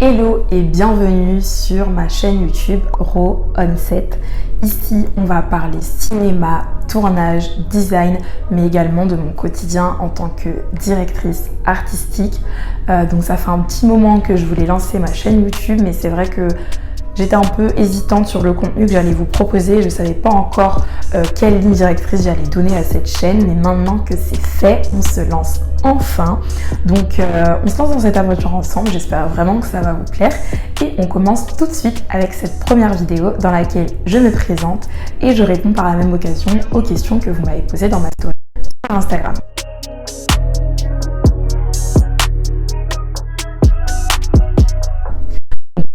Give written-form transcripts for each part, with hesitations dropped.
Hello et bienvenue sur ma chaîne YouTube Raw On Set. Ici, on va parler cinéma, tournage, design, mais également de mon quotidien en tant que directrice artistique. Donc ça fait un petit moment que je voulais lancer ma chaîne YouTube, mais c'est vrai que j'étais un peu hésitante sur le contenu que j'allais vous proposer. Je ne savais pas encore quelle ligne directrice j'allais donner à cette chaîne, mais maintenant que c'est fait, on se lance enfin. Donc on se lance dans cette aventure ensemble. J'espère vraiment que ça va vous plaire. Et on commence tout de suite avec cette première vidéo dans laquelle je me présente et je réponds par la même occasion aux questions que vous m'avez posées dans ma story sur Instagram.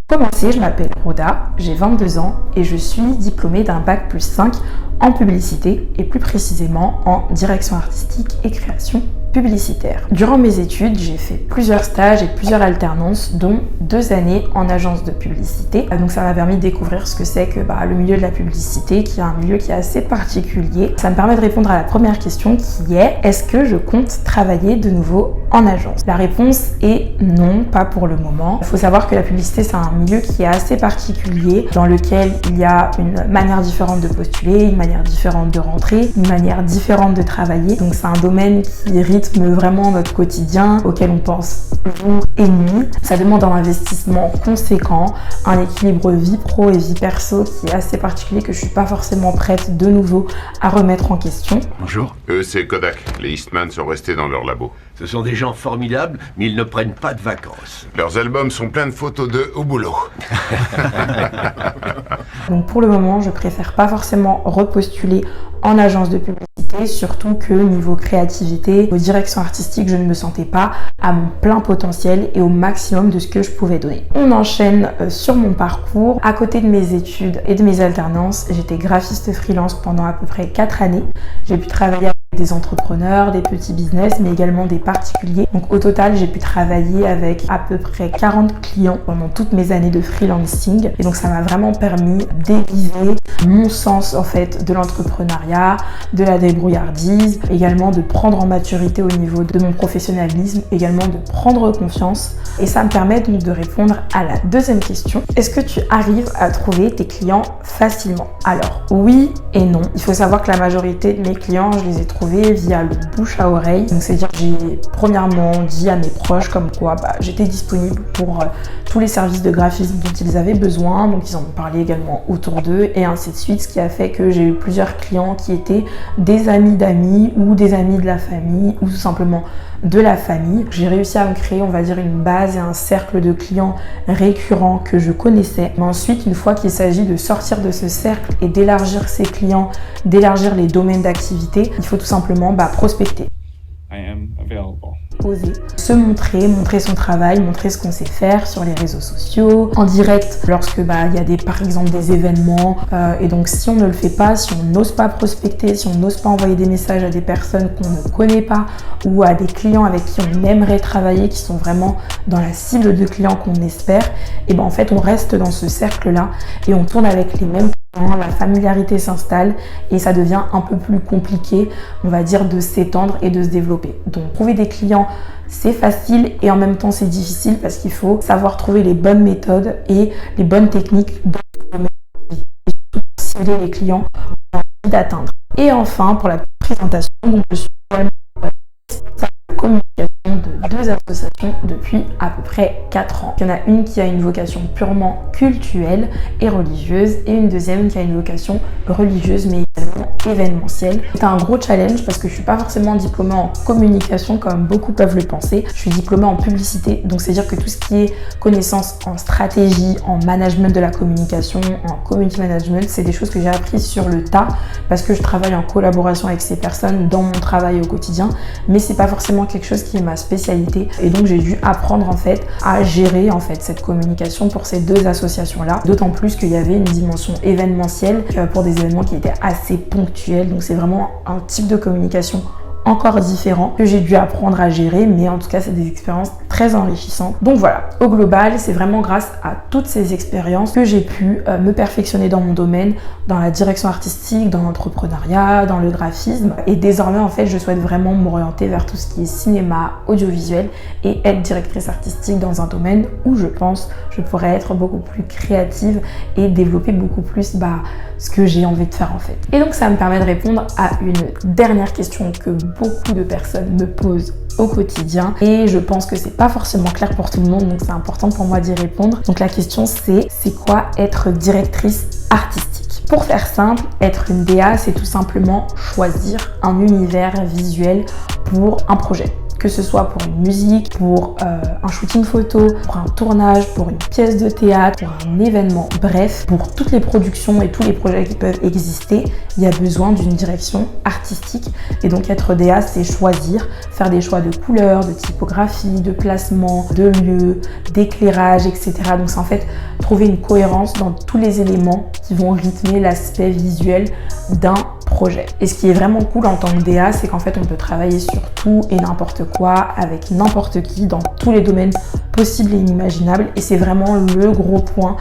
Pour commencer, je m'appelle Rhoda, j'ai 22 ans et je suis diplômée d'un bac+5 en publicité et plus précisément en direction artistique et création publicitaire. Durant mes études, j'ai fait plusieurs stages et plusieurs alternances, dont 2 années en agence de publicité. Donc ça m'a permis de découvrir ce que c'est que le milieu de la publicité, qui est un milieu qui est assez particulier. Ça me permet de répondre à la première question qui est: est-ce que je compte travailler de nouveau en agence? La réponse est non, pas pour le moment. Il faut savoir que la publicité, c'est un milieu qui est assez particulier, dans lequel il y a une manière différente de postuler, une manière différente de rentrer, une manière différente de travailler. Donc c'est un domaine qui rythme vraiment notre quotidien, auquel on pense jour et nuit. Ça demande un investissement conséquent, un équilibre vie pro et vie perso qui est assez particulier, que je suis pas forcément prête de nouveau à remettre en question. Bonjour. Eux, c'est Kodak. Les Eastman sont restés dans leur labo. Ce sont des gens formidables, mais ils ne prennent pas de vacances. Leurs albums sont pleins de photos d'eux au boulot. Donc pour le moment, je préfère pas forcément repostuler en agence de publicité, surtout que niveau créativité, aux directions artistiques, je ne me sentais pas à mon plein potentiel et au maximum de ce que je pouvais donner. On enchaîne sur mon parcours. À côté de mes études et de mes alternances, j'étais graphiste freelance pendant à peu près 4 années. J'ai pu travailler avec des entrepreneurs, des petits business, mais également des particuliers. Donc au total, j'ai pu travailler avec à peu près 40 clients pendant toutes mes années de freelancing. Et donc ça m'a vraiment permis d'aiguiser mon sens en fait de l'entrepreneuriat, de la débrouillardise, également de prendre en maturité au niveau de mon professionnalisme, également de prendre confiance. Et ça me permet donc de répondre à la deuxième question. Est-ce que tu arrives à trouver tes clients facilement? Alors oui et non. Il faut savoir que la majorité de mes clients, je les ai trouvés via le bouche à oreille. Donc c'est-à-dire que j'ai premièrement dit à mes proches comme quoi j'étais disponible pour tous les services de graphisme dont ils avaient besoin. Donc ils en ont parlé également autour d'eux et ainsi de suite, ce qui a fait que j'ai eu plusieurs clients qui étaient des amis d'amis ou des amis de la famille ou tout simplement de la famille. J'ai réussi à me créer, on va dire, une base et un cercle de clients récurrents que je connaissais. Mais ensuite, une fois qu'il s'agit de sortir de ce cercle et d'élargir ses clients, d'élargir les domaines d'activité, il faut tout simplement prospecter. Oser se montrer son travail, montrer ce qu'on sait faire sur les réseaux sociaux, en direct lorsque il y a par exemple des événements. Et donc si on ne le fait pas, si on n'ose pas prospecter, si on n'ose pas envoyer des messages à des personnes qu'on ne connaît pas ou à des clients avec qui on aimerait travailler, qui sont vraiment dans la cible de clients qu'on espère, et en fait on reste dans ce cercle-là et on tourne avec les mêmes clients, la familiarité s'installe et ça devient un peu plus compliqué, on va dire, de s'étendre et de se développer. Donc trouver des clients, c'est facile et en même temps c'est difficile parce qu'il faut savoir trouver les bonnes méthodes et les bonnes techniques pour cibler les clients qu'on a envie d'atteindre. Et enfin, pour la présentation, donc je suis responsable de communication de 2 associations depuis à peu près 4 ans. Il y en a une qui a une vocation purement cultuelle et religieuse et une deuxième qui a une vocation religieuse mais également événementielle. C'est un gros challenge parce que je suis pas forcément diplômée en communication comme beaucoup peuvent le penser. Je suis diplômée en publicité, donc c'est-à-dire que tout ce qui est connaissance en stratégie, en management de la communication, en community management, c'est des choses que j'ai apprises sur le tas parce que je travaille en collaboration avec ces personnes dans mon travail au quotidien, mais c'est pas forcément quelque chose qui est ma spécialité et donc j'ai dû apprendre en fait à gérer en fait cette communication pour ces 2 associations là, d'autant plus qu'il y avait une dimension événementielle pour des événements qui étaient assez ponctuels, donc c'est vraiment un type de communication encore différent que j'ai dû apprendre à gérer, mais en tout cas c'est des expériences très enrichissant. Donc voilà, au global, c'est vraiment grâce à toutes ces expériences que j'ai pu me perfectionner dans mon domaine, dans la direction artistique, dans l'entrepreneuriat, dans le graphisme. Et désormais, en fait, je souhaite vraiment m'orienter vers tout ce qui est cinéma, audiovisuel et être directrice artistique dans un domaine où je pense je pourrais être beaucoup plus créative et développer beaucoup plus ce que j'ai envie de faire en fait. Et donc ça me permet de répondre à une dernière question que beaucoup de personnes me posent au quotidien et je pense que c'est pas forcément clair pour tout le monde, donc c'est important pour moi d'y répondre. Donc la question c'est quoi être directrice artistique? Pour faire simple, être une DA, c'est tout simplement choisir un univers visuel pour un projet. Que ce soit pour une musique, pour un shooting photo, pour un tournage, pour une pièce de théâtre, pour un événement, bref, pour toutes les productions et tous les projets qui peuvent exister, il y a besoin d'une direction artistique. Et donc être DA, c'est choisir, faire des choix de couleurs, de typographie, de placement, de lieu, d'éclairage, etc. Donc c'est en fait trouver une cohérence dans tous les éléments qui vont rythmer l'aspect visuel d'un projet. Et ce qui est vraiment cool en tant que DA, c'est qu'en fait on peut travailler sur tout et n'importe quoi, avec n'importe qui, dans tous les domaines possibles et inimaginables. Et c'est vraiment le gros point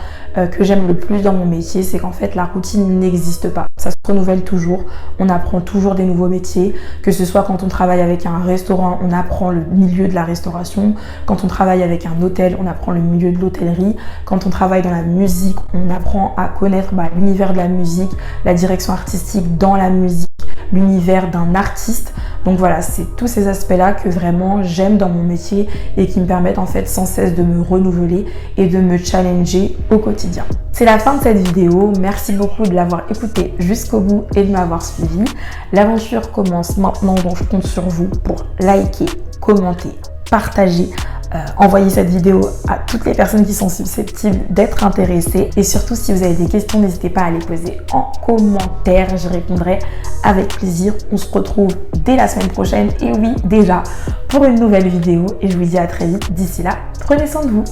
que j'aime le plus dans mon métier, c'est qu'en fait la routine n'existe pas. Ça se renouvelle toujours, on apprend toujours des nouveaux métiers, que ce soit quand on travaille avec un restaurant, on apprend le milieu de la restauration, quand on travaille avec un hôtel, on apprend le milieu de l'hôtellerie, quand on travaille dans la musique, on apprend à connaître l'univers de la musique, la direction artistique dans la musique, l'univers d'un artiste. Donc voilà, c'est tous ces aspects-là que vraiment j'aime dans mon métier et qui me permettent en fait sans cesse de me renouveler et de me challenger au quotidien. C'est la fin de cette vidéo, merci beaucoup de l'avoir écoutée jusqu'au bout et de m'avoir suivi. L'aventure commence maintenant, donc je compte sur vous pour liker, commenter, partager, envoyer cette vidéo à toutes les personnes qui sont susceptibles d'être intéressées. Et surtout, si vous avez des questions, n'hésitez pas à les poser en commentaire. Je répondrai avec plaisir. On se retrouve dès la semaine prochaine. Et oui, déjà, pour une nouvelle vidéo. Et je vous dis à très vite. D'ici là, prenez soin de vous.